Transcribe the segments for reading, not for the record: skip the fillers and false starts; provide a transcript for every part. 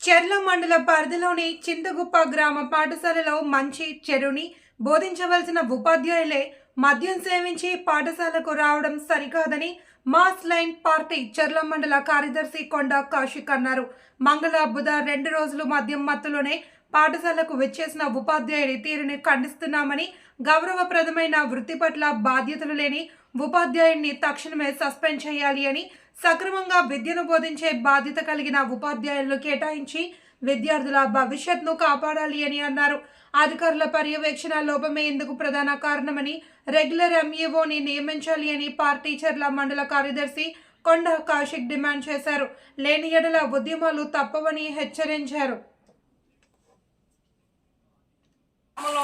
చెర్ల మండల పరిధిలోని చింతగుప్ప గ్రామ పాఠశాలలో మంచి చెడుని బోధించవలసిన ఉపాధ్యాయులే మద్యం సేవించి పాఠశాలకు రావడం సరికాదని మాస్ లైన్ పార్టీ చెర్ల మండల కార్యదర్శి కొండ కౌశిక్ అన్నారు. మంగళ బుధ 2 రోజులు మద్యం మత్తులోనే పాఠశాలకు వచ్చేసిన ఉపాధ్యాయుడి తీరుని ఖండిస్తున్నామని, గౌరవప్రదమైన వృత్తి పట్ల బాధ్యతలు లేని ఉపాధ్యాయుడిని తక్షణమే సస్పెండ్ చేయాలి అని, సక్రమంగా విద్యను బోధించే బాధ్యత కలిగిన ఉపాధ్యాయులను కేటాయించి విద్యార్థుల భవిష్యత్తును కాపాడాలి అని అన్నారు. అధికారుల పర్యవేక్షణ లోపమే ఇందుకు ప్రధాన కారణమని, రెగ్యులర్ ఎంఈఓని నియమించాలి అని పార్టీ చెర్ల మండల కార్యదర్శి కొండ కౌశిక్ డిమాండ్ చేశారు. లేని ఎడల ఉద్యమాలు తప్పవని హెచ్చరించారు.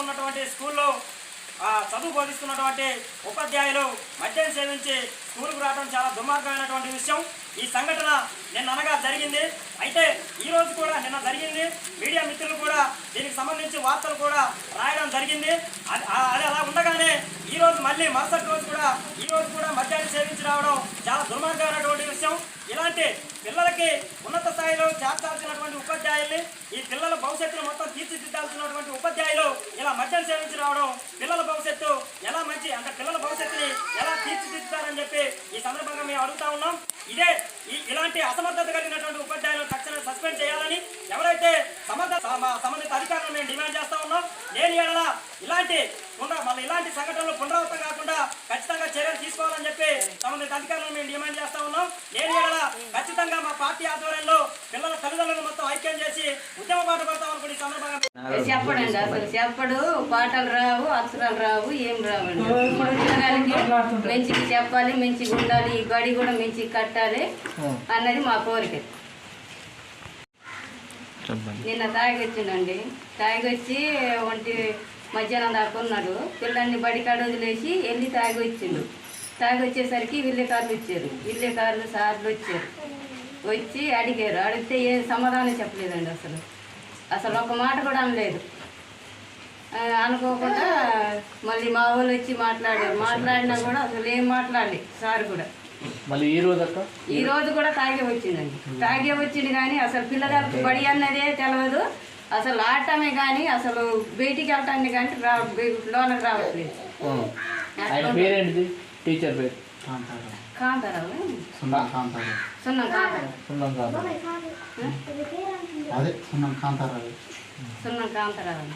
ఉన్నటువంటి స్కూల్లో చదువు బోధిస్తున్నటువంటి ఉపాధ్యాయులు మద్యం సేవించి స్కూల్కు రావడం చాలా దుర్మార్గమైనటువంటి విషయం. ఈ సంఘటన నిన్ననగా జరిగింది. అయితే ఈరోజు కూడా నిన్న జరిగింది. మీడియా మిత్రులు కూడా దీనికి సంబంధించి వార్తలు కూడా రాయడం జరిగింది. అది అలా ఉండగానే ఈరోజు మళ్ళీ మరుసటి రోజు కూడా మద్యాన్ని సేవించి రావడం చాలా దుర్మార్గమైనటువంటి విషయం. ఇలాంటి పిల్లలకి ఉన్నత స్థాయిలో చేర్చాల్సినటువంటి ఉపాధ్యాయుల్ని, ఈ పిల్లల భవిష్యత్తును మొత్తం తీర్చిదిద్దాల్సినటువంటి ఉపాధ్యాయులు ఇలా మద్యం సేవించి రావడం పిల్లల భవిష్యత్తు ఎలా పిల్లల భవిష్యత్తుని ఎలా తీర్చిదిద్దారని చెప్పి ఈ సందర్భంగా మేము అడుగుతా ఉన్నాం. ఇలాంటి అసమర్థత కలిగినటువంటి ఉపాధ్యాయులను తక్షణం సస్పెండ్ చేయాలని ఎవరైతే సంబంధిత అధికారులను మేము డిమాండ్ చేస్తా ఉన్నాం. లేని ఏడల ఇలాంటి సంఘటనలు పునరావృతం కాకుండా ఖచ్చితంగా చర్యలు తీసుకోవాలని చెప్పి సంబంధిత అధికారులను మేము డిమాండ్ చేస్తా ఉన్నాం. లేని ఏడల ఖచ్చితంగా మా పార్టీ ఆధ్వర్యంలో పిల్లల తల్లిదండ్రులను మొత్తం ఐక్యం చేసి ఉద్యమ పాట పడతామని కూడా ఈ సందర్భంగా చెప్పడండి. అసలు చెప్పడు, పాటలు రావు, అక్షరాలు రావు, ఏం రావండి. ఇప్పుడు పిల్లగానికి మంచిగా చెప్పాలి, మంచిగా ఉండాలి, ఈ గడి కూడా మంచిగా కట్టాలి అన్నది మా కోరిక. నిన్న తాగొచ్చిండండి. తాగొచ్చి మధ్యాహ్నం దాకా ఉన్నాడు. పిల్లల్ని బడికాడ వదిలేసి వెళ్ళి తాగొచ్చిండు. తాగొచ్చేసరికి విల్లేకారులు వచ్చారు. విల్లేకారులు సార్లు వచ్చారు. వచ్చి అడిగారు. అడిగితే ఏ సమాధానం చెప్పలేదండి. అసలు ఒక మాట కూడా అనలేదు. అనుకోకుండా మళ్ళీ మా వాళ్ళు వచ్చి మాట్లాడారు. మాట్లాడినా కూడా అసలు ఏం మాట్లాడలేదు సార్ కూడా. మళ్ళీ ఈ రోజు కూడా తాగే వచ్చిండు కానీ అసలు పిల్లగారికి బడి అన్నదే తెలియదు. అసలు ఆడటమే కానీ అసలు బయటికి వెళ్ళటాన్ని కానీ లోనకు రావట్లేదు. టీచర్ పేరు కాంతారావు. సున్నం కాంతారావు.